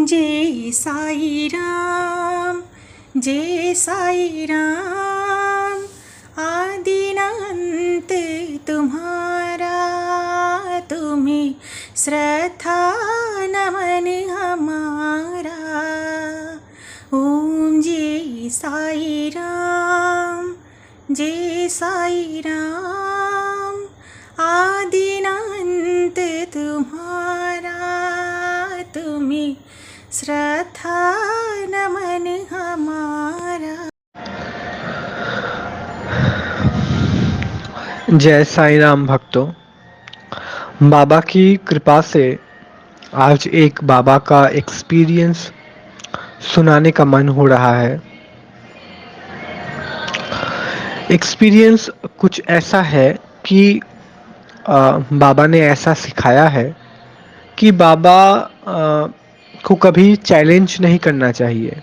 जय साई राम, जय साई राम। आदिनांत तुम्हारा, तुम्हें श्रद्धा नमन हमारा। ओम जय साई राम, जय साई राम। आदिनांत तुम्हारा, तुम्हें श्रद्धा नमन हमारा। जय साई राम भक्तों, बाबा की कृपा से आज एक बाबा का एक्सपीरियंस सुनाने का मन हो रहा है। एक्सपीरियंस कुछ ऐसा है कि बाबा ने ऐसा सिखाया है कि बाबा को कभी चैलेंज नहीं करना चाहिए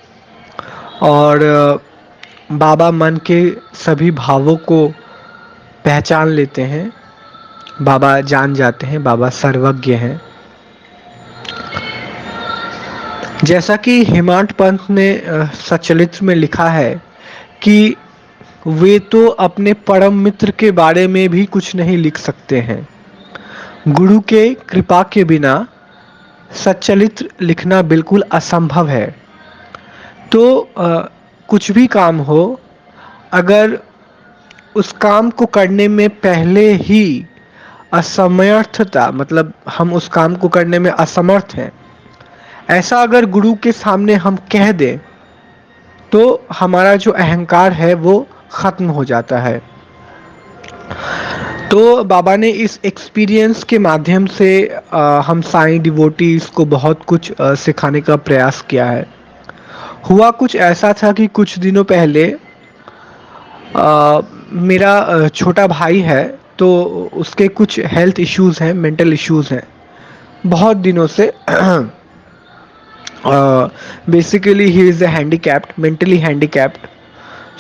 और बाबा मन के सभी भावों को पहचान लेते हैं। बाबा जान जाते हैं, बाबा सर्वज्ञ हैं। जैसा कि हेमांत पंत ने सच्चरित्र में लिखा है कि वे तो अपने परम मित्र के बारे में भी कुछ नहीं लिख सकते हैं। गुरु के कृपा के बिना सच्चरित्र लिखना बिल्कुल असंभव है। तो कुछ भी काम हो, अगर उस काम को करने में पहले ही असमर्थता, मतलब हम उस काम को करने में असमर्थ हैं, ऐसा अगर गुरु के सामने हम कह दें तो हमारा जो अहंकार है वो ख़त्म हो जाता है। तो बाबा ने इस एक्सपीरियंस के माध्यम से हम साईं डिवोटीज़ को बहुत कुछ सिखाने का प्रयास किया है। हुआ कुछ ऐसा था कि कुछ दिनों पहले मेरा छोटा भाई है, तो उसके कुछ हेल्थ इश्यूज़ हैं, मेंटल इश्यूज़ हैं बहुत दिनों से। Basically he is a handicapped, mentally handicapped.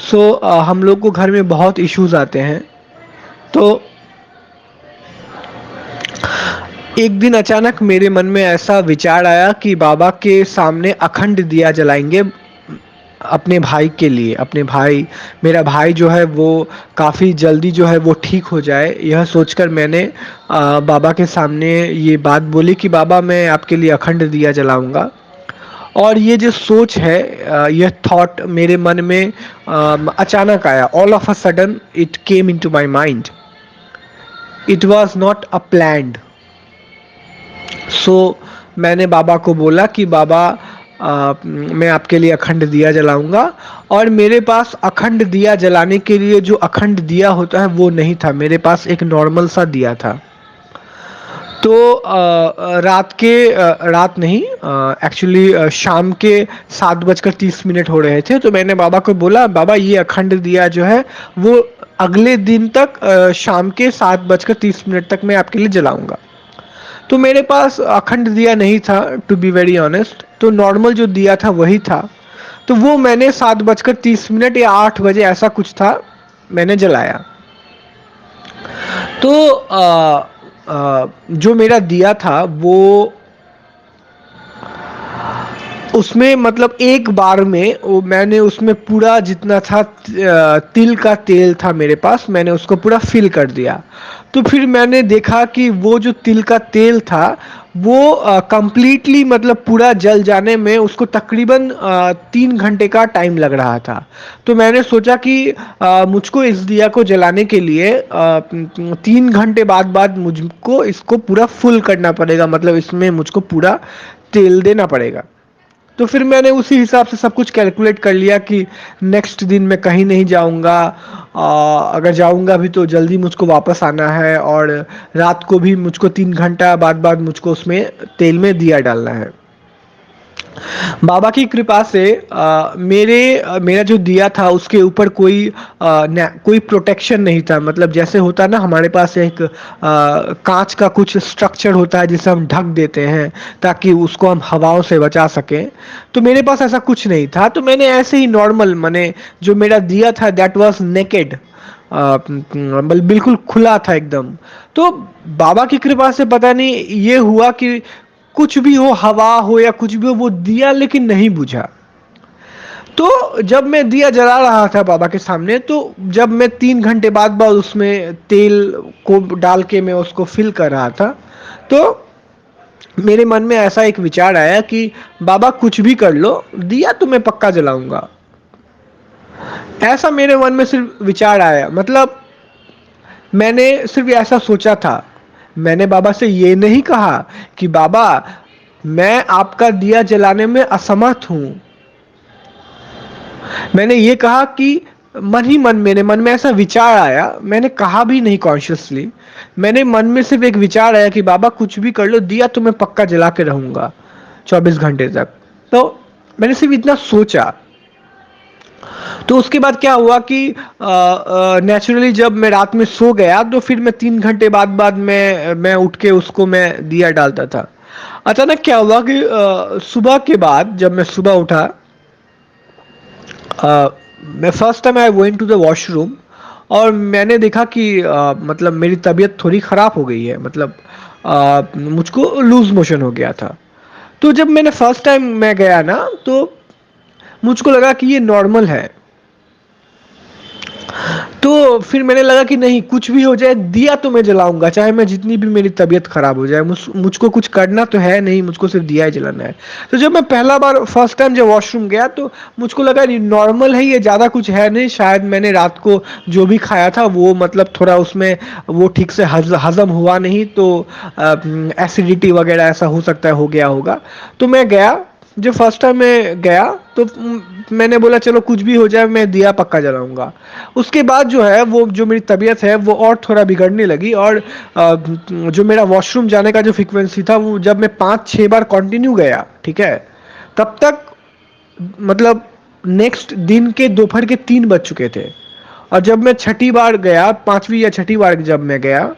So हम लोग को घर में बहुत इश्यूज़ आते हैं। तो एक दिन अचानक मेरे मन में ऐसा विचार आया कि बाबा के सामने अखंड दिया जलाएंगे अपने भाई के लिए। अपने भाई, मेरा भाई जो है वो काफ़ी जल्दी जो है वो ठीक हो जाए, यह सोचकर मैंने बाबा के सामने ये बात बोली कि बाबा मैं आपके लिए अखंड दिया जलाऊंगा। और ये जो सोच है, यह थॉट मेरे मन में अचानक आया। All of a sudden it came into my mind. It was not a planned. So मैंने बाबा को बोला कि बाबा मैं आपके लिए अखंड दिया जलाऊंगा। और मेरे पास अखंड दिया जलाने के लिए जो अखंड दिया होता है वो नहीं था, मेरे पास एक नॉर्मल सा दिया था। तो रात नहीं, एक्चुअली शाम के 7:30 हो रहे थे। तो मैंने बाबा को बोला बाबा ये अखंड दिया जो है वो अगले दिन तक शाम के 7:30 तक मैं आपके लिए जलाऊंगा। तो मेरे पास अखंड दिया नहीं था, टू बी वेरी ऑनेस्ट। तो नॉर्मल जो दिया था वही था। तो वो मैंने 7:30 या 8 बजे ऐसा कुछ था, मैंने जलाया। तो जो मेरा दिया था वो उसमें मतलब एक बार में मैंने उसमें पूरा जितना था तिल का तेल था मेरे पास, मैंने उसको पूरा फिल कर दिया। तो फिर मैंने देखा कि वो जो तिल का तेल था वो कंप्लीटली मतलब पूरा जल जाने में उसको तकरीबन 3 घंटे का टाइम लग रहा था। तो मैंने सोचा कि मुझको इस दिया को जलाने के लिए 3 घंटे बाद मुझको इसको पूरा फुल करना पड़ेगा, मतलब इसमें मुझको पूरा तेल देना पड़ेगा। तो फिर मैंने उसी हिसाब से सब कुछ कैलकुलेट कर लिया कि नेक्स्ट दिन मैं कहीं नहीं जाऊंगा, अगर जाऊंगा भी तो जल्दी मुझको वापस आना है, और रात को भी मुझको 3 घंटा बाद मुझको उसमें तेल में दिया डालना है। बाबा की कृपा से मेरा जो दिया था उसके ऊपर कोई प्रोटेक्शन नहीं था। मतलब जैसे होता ना हमारे पास एक कांच का कुछ स्ट्रक्चर होता है जिसे हम ढक देते हैं ताकि उसको हम हवाओं से बचा सकें। तो मेरे पास ऐसा कुछ नहीं था। तो मैंने ऐसे ही नॉर्मल, मैंने जो मेरा दिया था दैट वाज नेकेड, बिल्कुल खुला था एकदम। तो बाबा की कृपा से पता नहीं ये हुआ कि कुछ भी हो, हवा हो या कुछ भी हो, वो दिया लेकिन नहीं बुझा। तो जब मैं दिया जला रहा था बाबा के सामने, तो जब मैं 3 घंटे बाद बाद उसमें तेल को डाल के मैं उसको फिल कर रहा था, तो मेरे मन में ऐसा एक विचार आया कि बाबा कुछ भी कर लो, दिया तो मैं पक्का जलाऊंगा। ऐसा मेरे मन में सिर्फ विचार आया, मतलब मैंने सिर्फ ऐसा सोचा था। मैंने बाबा से ये नहीं कहा कि बाबा मैं आपका दिया जलाने में असमर्थ हूं। मैंने ये कहा कि मन ही मन मेरे मन में ऐसा विचार आया, मैंने कहा भी नहीं कॉन्शियसली, मैंने मन में सिर्फ एक विचार आया कि बाबा कुछ भी कर लो, दिया तो मैं पक्का जला के रहूंगा 24 घंटे तक। तो मैंने सिर्फ इतना सोचा। तो उसके बाद क्या हुआ कि नेचुरली जब मैं रात में सो गया, तो फिर मैं 3 घंटे बाद बाद मैं उठ के उसको मैं दिया डालता था। अचानक क्या हुआ कि सुबह के बाद जब मैं सुबह उठा, मैं first time I went to the washroom, और मैंने देखा कि मतलब मेरी तबीयत थोड़ी ख़राब हो गई है, मतलब मुझको लूज मोशन हो गया था। तो जब मैंने फर्स्ट टाइम मैं गया ना, तो मुझको लगा कि ये नॉर्मल है। तो फिर मैंने लगा कि नहीं, कुछ भी हो जाए दिया तो मैं जलाऊंगा, चाहे मैं जितनी भी मेरी तबीयत खराब हो जाए, मुझको कुछ करना तो है नहीं, मुझको सिर्फ दिया ही जलाना है। तो जब मैं पहला बार फर्स्ट टाइम जब वॉशरूम गया, तो मुझको लगा नहीं, नॉर्मल है ये, ज़्यादा कुछ है नहीं, शायद मैंने रात को जो भी खाया था वो मतलब थोड़ा उसमें वो ठीक से हजम हुआ नहीं, तो एसिडिटी वगैरह ऐसा हो सकता है, हो गया होगा। तो मैं गया, जब फर्स्ट टाइम मैं गया, तो मैंने बोला चलो कुछ भी हो जाए मैं दिया पक्का जलाऊंगा। उसके बाद जो है वो जो मेरी तबीयत है वो और थोड़ा बिगड़ने लगी, और जो मेरा वॉशरूम जाने का जो फ्रीक्वेंसी था, वो जब मैं 5-6 बार कंटिन्यू गया, ठीक है, तब तक मतलब नेक्स्ट दिन के दोपहर के 3 बज चुके थे। और जब मैं छठी बार गया, 5वीं या छठी बार जब मैं गया,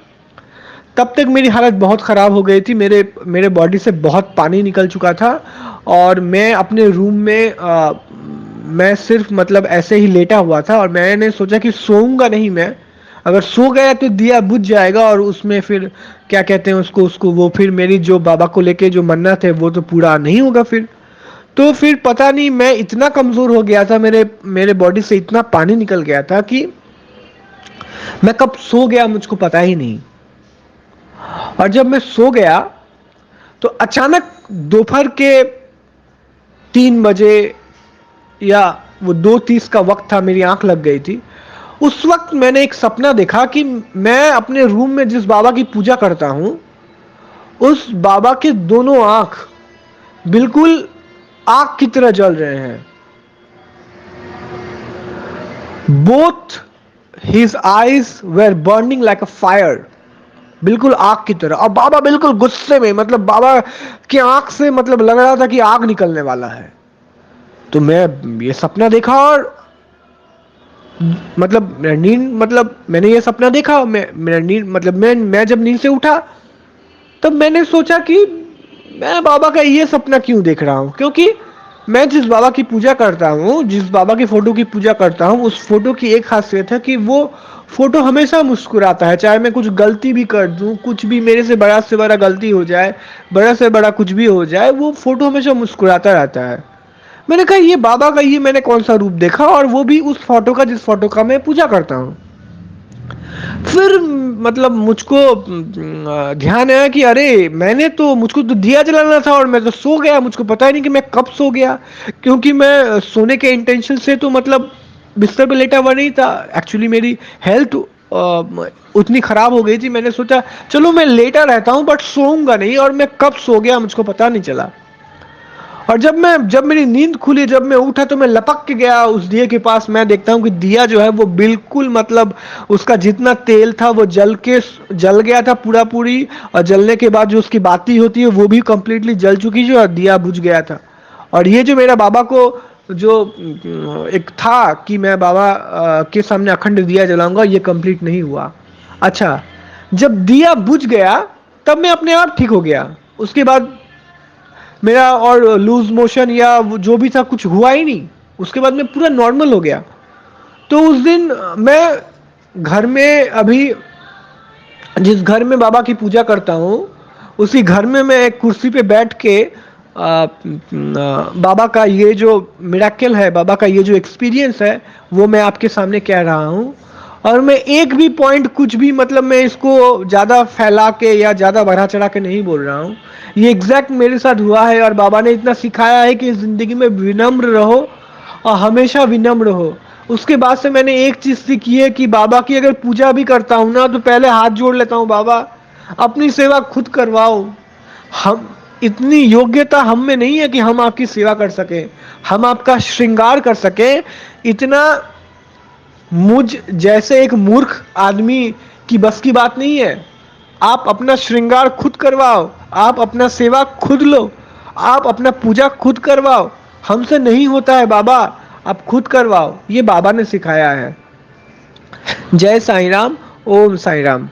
तब तक मेरी हालत बहुत ख़राब हो गई थी, मेरे मेरे बॉडी से बहुत पानी निकल चुका था। और मैं अपने रूम में मैं सिर्फ मतलब ऐसे ही लेटा हुआ था, और मैंने सोचा कि सोऊंगा नहीं मैं, अगर सो गया तो दिया बुझ जाएगा, और उसमें फिर क्या कहते हैं उसको उसको वो फिर मेरी जो बाबा को लेके जो मन्नत है वो तो पूरा नहीं होगा फिर। तो फिर पता नहीं मैं इतना कमज़ोर हो गया था, मेरे मेरे बॉडी से इतना पानी निकल गया था कि मैं कब सो गया मुझको पता ही नहीं। और जब मैं सो गया, तो अचानक दोपहर के 3 बजे या वो 2:30 का वक्त था, मेरी आंख लग गई थी। उस वक्त मैंने एक सपना देखा कि मैं अपने रूम में जिस बाबा की पूजा करता हूं, उस बाबा के दोनों आंख बिल्कुल आग की तरह जल रहे हैं। Both his eyes were burning like a fire, बिल्कुल आग की तरह। और बाबा बिल्कुल गुस्से में, मतलब बाबा की आंख से मतलब लग रहा था कि आग निकलने वाला है। तो मैं ये सपना देखा, और मतलब नींद, मतलब मैंने ये सपना देखा, मेरा नींद मतलब मैं जब नींद से उठा, तब मैंने सोचा कि मैं बाबा का ये सपना क्यों देख रहा हूँ, क्योंकि मैं जिस बाबा की पूजा करता हूँ, जिस बाबा की फोटो की पूजा करता हूँ, उस फोटो की एक खासियत है कि वो फोटो हमेशा मुस्कुराता है, चाहे मैं कुछ गलती भी कर दूं, कुछ भी मेरे से बड़ा गलती हो जाए, बड़ा से बड़ा कुछ भी हो जाए, वो फोटो हमेशा मुस्कुराता रहता है। मैंने कहा ये बाबा का ये मैंने कौन सा रूप देखा, और वो भी उस फोटो का जिस फोटो का मैं पूजा करता हूँ। फिर मतलब मुझको ध्यान आया कि अरे मैंने तो, मुझको तो दिया जलाना था और मैं तो सो गया, मुझको पता ही नहीं कि मैं कब सो गया, क्योंकि मैं सोने के इंटेंशन से तो मतलब बिस्तर पे लेटा हुआ नहीं था। एक्चुअली मेरी हेल्थ उतनी ख़राब हो गई थी, मैंने सोचा चलो मैं लेटा रहता हूँ बट सोऊंगा नहीं, और मैं कब सो गया मुझको पता नहीं चला। और जब मेरी नींद खुली, जब मैं उठा, तो मैं लपक के गया उस दिए के पास। मैं देखता हूँ कि दिया जो है वो बिल्कुल मतलब उसका जितना तेल था वो जल गया था पूरा पूरी, और जलने के बाद जो उसकी बाती होती है वो भी कंप्लीटली जल चुकी थी, और दिया बुझ गया था। और ये जो मेरा बाबा को जो एक था कि मैं बाबा के सामने अखंड दिया जलाऊंगा, ये कंप्लीट नहीं हुआ। अच्छा, जब दिया बुझ गया तब मैं अपने आप ठीक हो गया। उसके बाद मेरा और लूज मोशन या जो भी था कुछ हुआ ही नहीं, उसके बाद मैं पूरा नॉर्मल हो गया। तो उस दिन मैं घर में, अभी जिस घर में बाबा की पूजा करता हूँ, उसी घर में मैं एक कुर्सी पे बैठ के बाबा का ये जो मिरेकल है, बाबा का ये जो एक्सपीरियंस है, वो मैं आपके सामने कह रहा हूँ। और मैं एक भी पॉइंट कुछ भी मतलब मैं इसको ज़्यादा फैला के या ज़्यादा बढ़ा चढ़ा के नहीं बोल रहा हूँ। ये एग्जैक्ट मेरे साथ हुआ है और बाबा ने इतना सिखाया है कि ज़िंदगी में विनम्र रहो और हमेशा विनम्र हो। उसके बाद से मैंने एक चीज़ सीखी है कि बाबा की अगर पूजा भी करता हूँ ना, तो पहले हाथ जोड़ लेता हूँ, बाबा अपनी सेवा खुद करवाओ। हम इतनी योग्यता हम में नहीं है कि हम आपकी सेवा कर सकें, हम आपका श्रृंगार कर सकें। इतना मुझ जैसे एक मूर्ख आदमी की बस की बात नहीं है। आप अपना श्रृंगार खुद करवाओ, आप अपना सेवा खुद लो, आप अपना पूजा खुद करवाओ। हमसे नहीं होता है बाबा, आप खुद करवाओ। ये बाबा ने सिखाया है। जय साईं राम, ओम साईं राम।